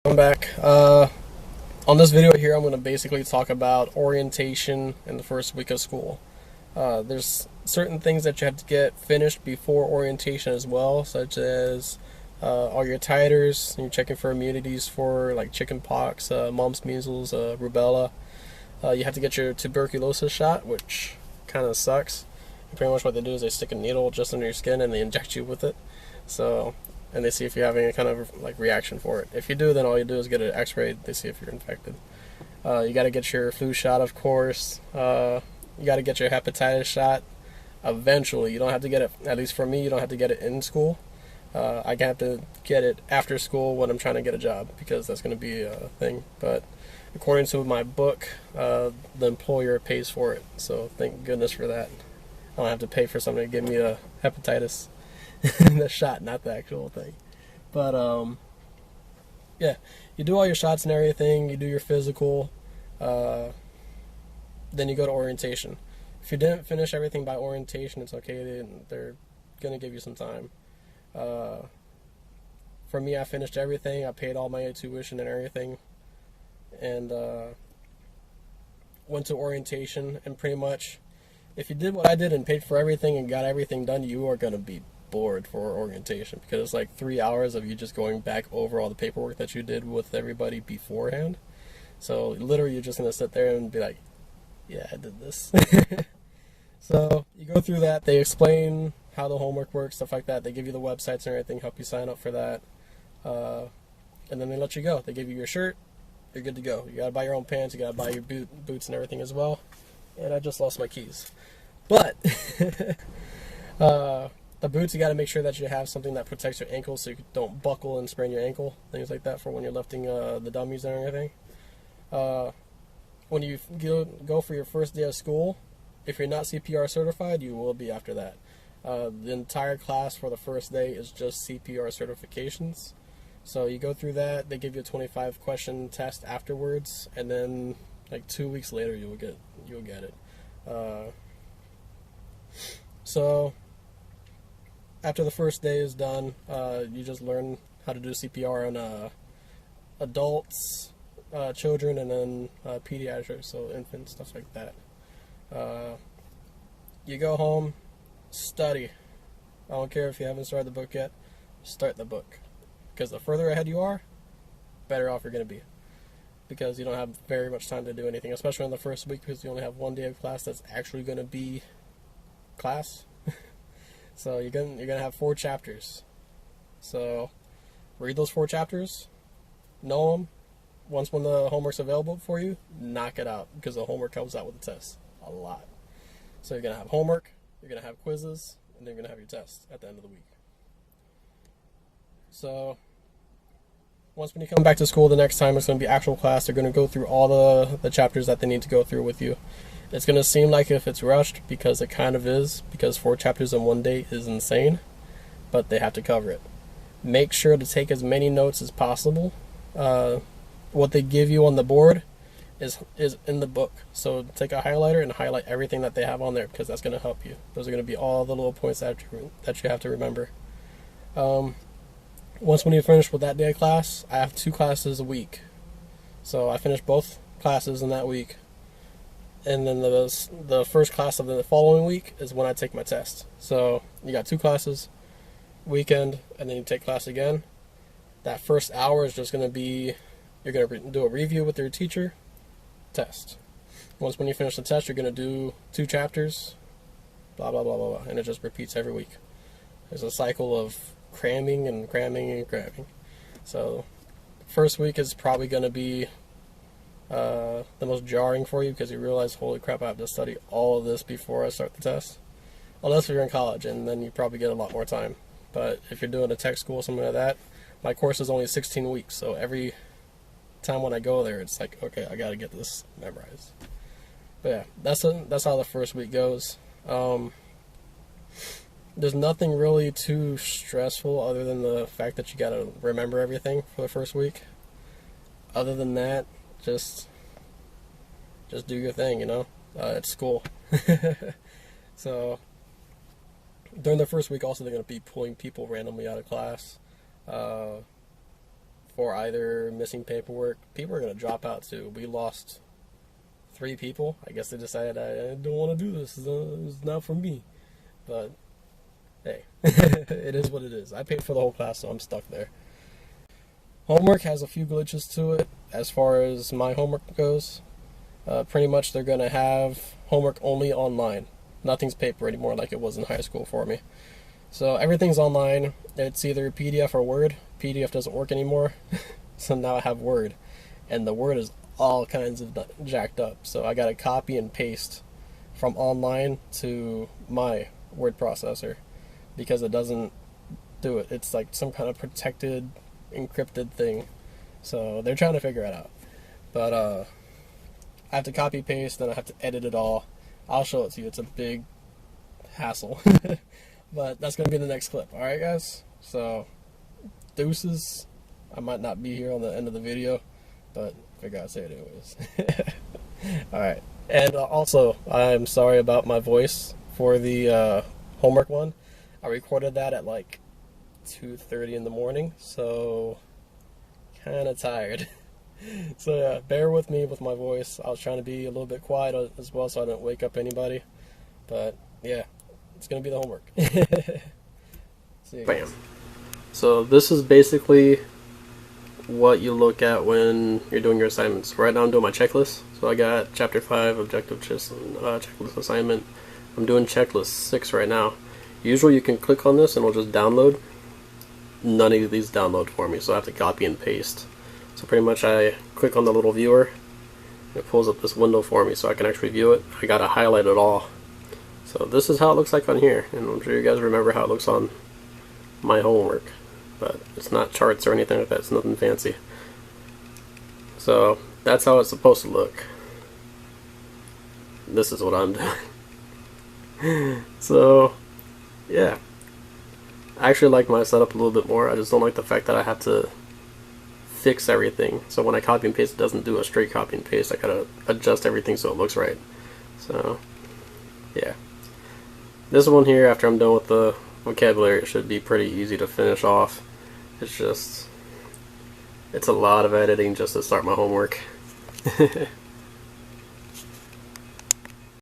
I'm back. On this video here, I'm going to basically talk about orientation in the first week of school. There's certain things that you have to get finished before orientation as well, such as all your titers. You're checking for immunities for like chicken pox, mumps, measles, rubella. You have to get your tuberculosis shot, which kind of sucks. And pretty much what they do is they stick a needle just under your skin and they inject you with it. And they see if you're having a kind of like reaction for it. If you do, then all you do is get an x-ray. They see if you're infected. You got to get your flu shot, of course. You got to get your hepatitis shot eventually. You don't have to get it, at least for me, you don't have to get it in school. I have to get it after school when I'm trying to get a job, because that's going to be a thing. But according to my book, the employer pays for it. So thank goodness for that. I don't have to pay for somebody to give me a hepatitis. The shot, not the actual thing. But yeah, you do all your shots and everything. You do your physical. Then you go to orientation. If you didn't finish everything by orientation, it's okay. They're gonna give you some time. For me, I finished everything. I paid all my tuition and everything, and went to orientation. And pretty much, if you did what I did and paid for everything and got everything done, you are gonna be bored for orientation, because it's like 3 hours of you just going back over all the paperwork that you did with everybody beforehand. So literally you're just going to sit there and be like, yeah, I did this. So you go through that. They explain how the homework works, stuff like that. They give you the websites and everything, help you sign up for that, and then they let you go. They give you your shirt, you're good to go. You got to buy your own pants, you got to buy your boots and everything as well. And I just lost my keys, but the boots, you got to make sure that you have something that protects your ankle so you don't buckle and sprain your ankle, things like that, for when you're lifting the dummies and everything. When you go for your first day of school, if you're not CPR certified, you will be after that. The entire class for the first day is just CPR certifications. So you go through that. They give you a 25-question test afterwards, and then like 2 weeks later you'll get it. So after the first day is done, you just learn how to do CPR on adults, children, and then pediatrics, so infants, stuff like that. You go home, study. I don't care if you haven't started the book yet, start the book. Because the further ahead you are, better off you're going to be. Because you don't have very much time to do anything, especially in the first week, because you only have one day of class that's actually going to be class. So you're gonna have 4 chapters. So read those 4 chapters, know them. Once when the homework's available for you, knock it out, because the homework comes out with the test a lot. So you're gonna have homework, you're gonna have quizzes, and then you're gonna have your test at the end of the week. So once when you come back to school the next time, it's gonna be actual class. They're gonna go through all the chapters that they need to go through with you. It's going to seem like if it's rushed, because it kind of is, because 4 chapters in one day is insane, but they have to cover it. Make sure to take as many notes as possible. What they give you on the board is in the book. So take a highlighter and highlight everything that they have on there, because that's going to help you. Those are going to be all the little points that you have to remember. Once when you finish with that day of class, I have 2 classes a week. So I finished both classes in that week. And then the first class of the following week is when I take my test. So you got 2 classes, weekend, and then you take class again. That first hour is just going to be, you're going to do a review with your teacher, test. Once when you finish the test, you're going to do 2 chapters, blah, blah, blah, blah, blah. And it just repeats every week. There's a cycle of cramming and cramming and cramming. So first week is probably going to be the most jarring for you, because you realize, holy crap, I have to study all of this before I start the test. Unless you're in college, and then you probably get a lot more time. But if you're doing a tech school or something like that, my course is only 16 weeks, so every time when I go there, it's like, okay, I gotta get this memorized. But yeah, that's how the first week goes. There's nothing really too stressful other than the fact that you gotta remember everything for the first week. Other than that, just do your thing, you know. It's school. So during the first week also, they're going to be pulling people randomly out of class. for either missing paperwork, people are going to drop out too. We lost 3 people. I guess they decided I don't want to do this. It's not for me. But hey, it is what it is. I paid for the whole class, so I'm stuck there. Homework has a few glitches to it as far as my homework goes. Pretty much they're going to have homework only online. Nothing's paper anymore like it was in high school for me. So everything's online. It's either PDF or Word. PDF doesn't work anymore. So now I have Word. And the Word is all kinds of jacked up. So I got to copy and paste from online to my word processor because it doesn't do it. It's like some kind of protected, encrypted thing. So they're trying to figure it out. But I have to copy paste, then I have to edit it all. I'll show it to you. It's a big hassle. But that's going to be the next clip. Alright guys? So, deuces. I might not be here on the end of the video, but figure I'd say it anyways. Alright. And also, I'm sorry about my voice for the homework one. I recorded that at like 2:30 in the morning, so kind of tired. So yeah, bear with me with my voice. I was trying to be a little bit quiet as well so I didn't wake up anybody. But yeah, it's going to be the homework. See you guys. Bam. So this is basically what you look at when you're doing your assignments. Right now I'm doing my checklist. So I got chapter 5, objective checklist assignment. I'm doing checklist 6 right now. Usually you can click on this and it'll just download. None of these download for me, so I have to copy and paste. So pretty much I click on the little viewer, and it pulls up this window for me so I can actually view it. I gotta highlight it all. So this is how it looks like on here, and I'm sure you guys remember how it looks on my homework. But it's not charts or anything like that, it's nothing fancy. So that's how it's supposed to look. This is what I'm doing. So yeah, I actually like my setup a little bit more. I just don't like the fact that I have to fix everything. So when I copy and paste, it doesn't do a straight copy and paste. I gotta adjust everything so it looks right. So yeah, this one here, after I'm done with the vocabulary, it should be pretty easy to finish off. It's a lot of editing just to start my homework.